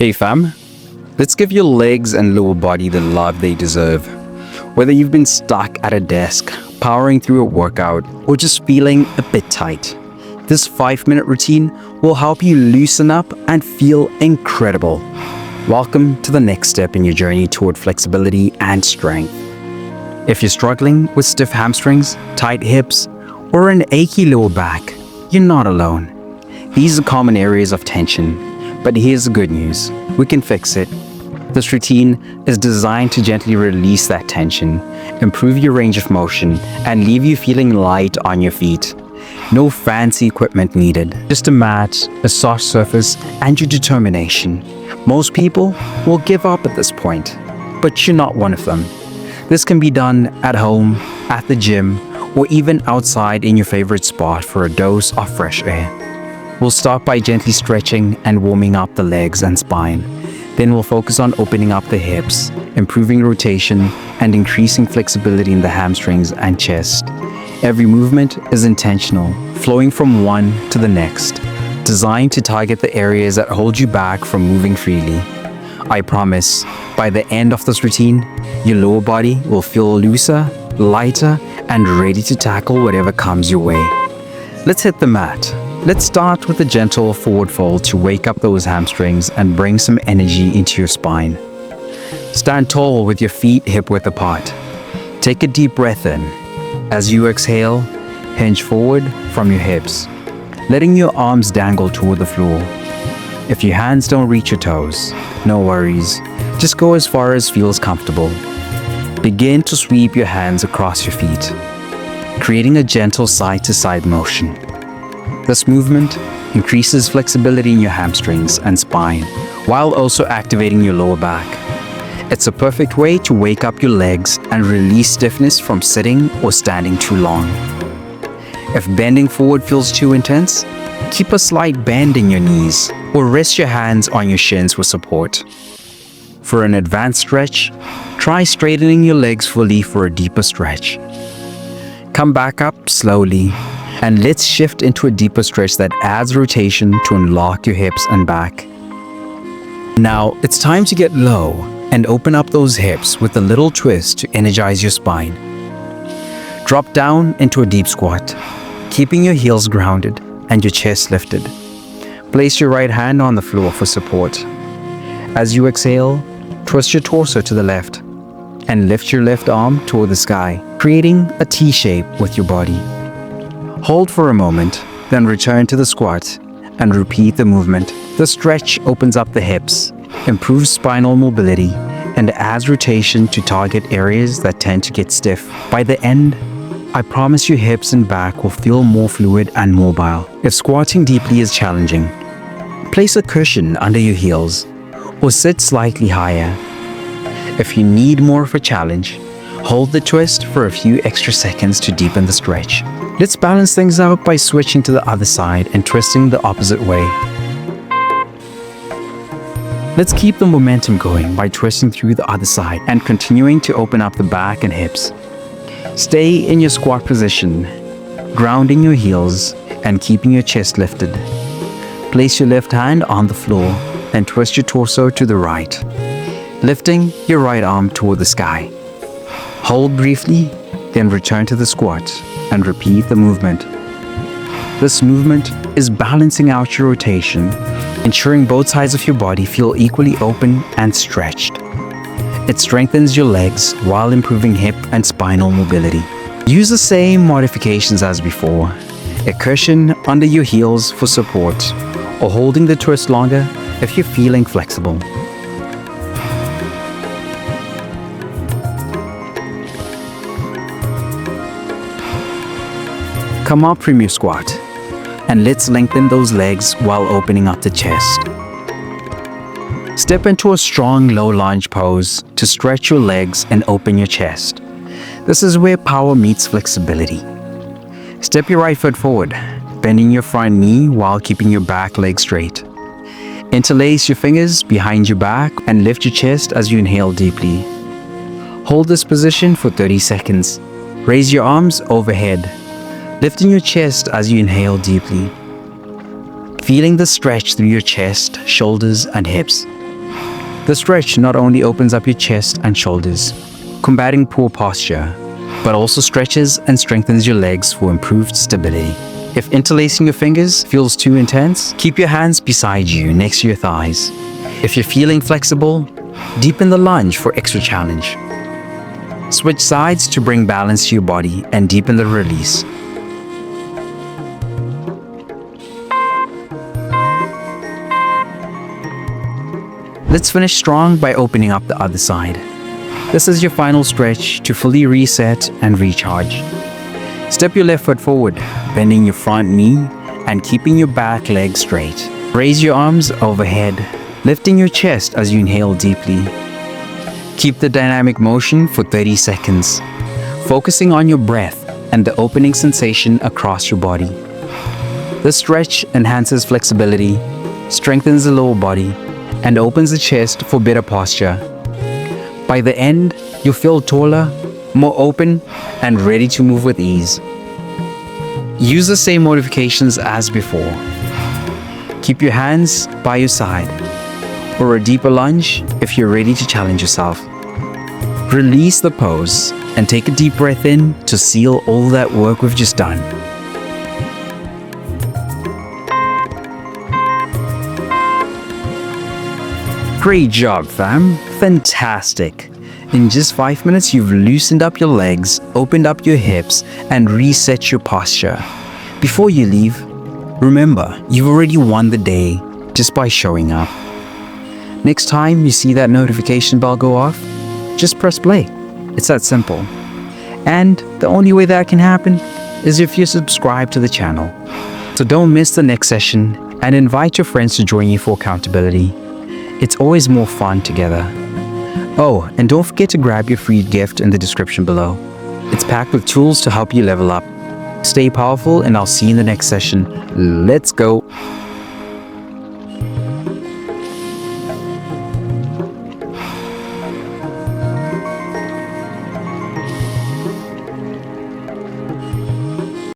Hey fam, let's give your legs and lower body the love they deserve. Whether you've been stuck at a desk, powering through a workout, or just feeling a bit tight, this 5-minute routine will help you loosen up and feel incredible. Welcome to the next step in your journey toward flexibility and strength. If you're struggling with stiff hamstrings, tight hips, or an achy lower back, you're not alone. These are common areas of tension. But here's the good news, we can fix it. This routine is designed to gently release that tension, improve your range of motion, and leave you feeling light on your feet. No fancy equipment needed, just a mat, a soft surface, and your determination. Most people will give up at this point, but you're not one of them. This can be done at home, at the gym, or even outside in your favorite spot for a dose of fresh air. We'll start by gently stretching and warming up the legs and spine. Then we'll focus on opening up the hips, improving rotation, and increasing flexibility in the hamstrings and chest. Every movement is intentional, flowing from one to the next, designed to target the areas that hold you back from moving freely. I promise, by the end of this routine, your lower body will feel looser, lighter, and ready to tackle whatever comes your way. Let's hit the mat. Let's start with a gentle forward fold to wake up those hamstrings and bring some energy into your spine. Stand tall with your feet hip-width apart. Take a deep breath in. As you exhale, hinge forward from your hips, letting your arms dangle toward the floor. If your hands don't reach your toes, no worries. Just go as far as feels comfortable. Begin to sweep your hands across your feet, creating a gentle side-to-side motion. This movement increases flexibility in your hamstrings and spine, while also activating your lower back. It's a perfect way to wake up your legs and release stiffness from sitting or standing too long. If bending forward feels too intense, keep a slight bend in your knees or rest your hands on your shins for support. For an advanced stretch, try straightening your legs fully for a deeper stretch. Come back up slowly, and let's shift into a deeper stretch that adds rotation to unlock your hips and back. Now, it's time to get low and open up those hips with a little twist to energize your spine. Drop down into a deep squat, keeping your heels grounded and your chest lifted. Place your right hand on the floor for support. As you exhale, twist your torso to the left and lift your left arm toward the sky, creating a T shape with your body. Hold for a moment, then return to the squat and repeat the movement. The stretch opens up the hips, improves spinal mobility, and adds rotation to target areas that tend to get stiff. By the end, I promise your hips and back will feel more fluid and mobile. If squatting deeply is challenging, place a cushion under your heels or sit slightly higher. If you need more of a challenge, hold the twist for a few extra seconds to deepen the stretch. Let's balance things out by switching to the other side and twisting the opposite way. Let's keep the momentum going by twisting through the other side and continuing to open up the back and hips. Stay in your squat position, grounding your heels and keeping your chest lifted. Place your left hand on the floor and twist your torso to the right, lifting your right arm toward the sky. Hold briefly, then return to the squat and repeat the movement. This movement is balancing out your rotation, ensuring both sides of your body feel equally open and stretched. It strengthens your legs while improving hip and spinal mobility. Use the same modifications as before, a cushion under your heels for support, or holding the twist longer if you're feeling flexible. Come up from your squat, and let's lengthen those legs while opening up the chest. Step into a strong low lunge pose to stretch your legs and open your chest. This is where power meets flexibility. Step your right foot forward, bending your front knee while keeping your back leg straight. Interlace your fingers behind your back and lift your chest as you inhale deeply. Hold this position for 30 seconds. Raise your arms overhead, lifting your chest as you inhale deeply. Feeling the stretch through your chest, shoulders, and hips. The stretch not only opens up your chest and shoulders, combating poor posture, but also stretches and strengthens your legs for improved stability. If interlacing your fingers feels too intense, keep your hands beside you next to your thighs. If you're feeling flexible, deepen the lunge for extra challenge. Switch sides to bring balance to your body and deepen the release. Let's finish strong by opening up the other side. This is your final stretch to fully reset and recharge. Step your left foot forward, bending your front knee and keeping your back leg straight. Raise your arms overhead, lifting your chest as you inhale deeply. Keep the dynamic motion for 30 seconds, focusing on your breath and the opening sensation across your body. The stretch enhances flexibility, strengthens the lower body, and opens the chest for better posture. By the end, you'll feel taller, more open, and ready to move with ease. Use the same modifications as before. Keep your hands by your side, or a deeper lunge if you're ready to challenge yourself. Release the pose and take a deep breath in to seal all that work we've just done. Great job, fam. Fantastic. In just 5 minutes, you've loosened up your legs, opened up your hips, and reset your posture. Before you leave, remember, you've already won the day just by showing up. Next time you see that notification bell go off, just press play. It's that simple. And the only way that can happen is if you subscribe to the channel. So don't miss the next session and invite your friends to join you for accountability. It's always more fun together. Oh, and don't forget to grab your free gift in the description below. It's packed with tools to help you level up. Stay powerful, and I'll see you in the next session. Let's go.